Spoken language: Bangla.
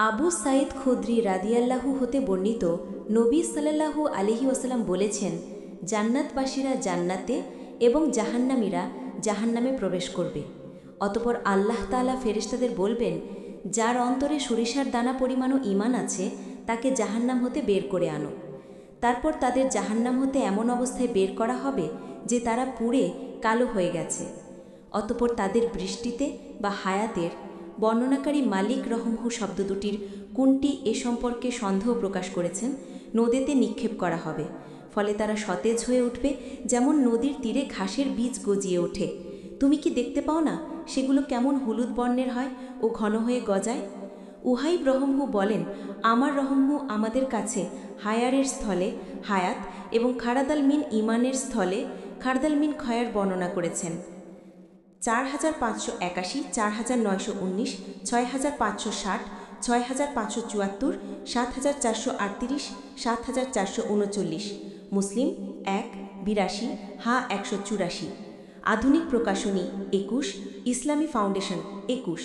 আবু সাঈদ খুদরি রাদিয়াল্লাহু হতে বর্ণিত নবী সাল্লাল্লাহু আলাইহি ওয়াসাল্লাম বলেছেন, জান্নাতবাসীরা জান্নাতে এবং জাহান্নামীরা জাহান্নামে প্রবেশ করবে। অতপর আল্লাহ তাআলা ফেরেশতাদের বলবেন, যার অন্তরে সরিষার দানা পরিমাণও ঈমান আছে তাকে জাহান্নাম হতে বের করে আনো। তারপর তাদের জাহান্নাম হতে এমন অবস্থায় বের করা হবে যে তারা পুড়ে কালো হয়ে গেছে। অতপর তাদের বৃষ্টিতে বা হায়াতের বর্ণনাকারী মালিক রহমহু শব্দ দুটির কোনটি এ সম্পর্কে সন্দেহ প্রকাশ করেছেন, নদীতে নিক্ষেপ করা হবে। ফলে তারা সতেজ হয়ে উঠবে, যেমন নদীর তীরে ঘাসের বীজ গজিয়ে ওঠে। তুমি কি দেখতে পাও না সেগুলো কেমন হলুদ বর্ণের হয় ও ঘন হয়ে গজায়? উহাইব রহমহু বলেন, আমার রহমহু আমাদের কাছে হায়ারের স্থলে হায়াত এবং খারাদাল মিন ইমানের স্থলে খারদাল মিন খয়ার বর্ণনা করেছেন। 4581, 4919, 6560, 6574, 7438, 7439। মুসলিম 1, 82, হা 184। আধুনিক প্রকাশনী 21, ইসলামী ফাউন্ডেশন 21।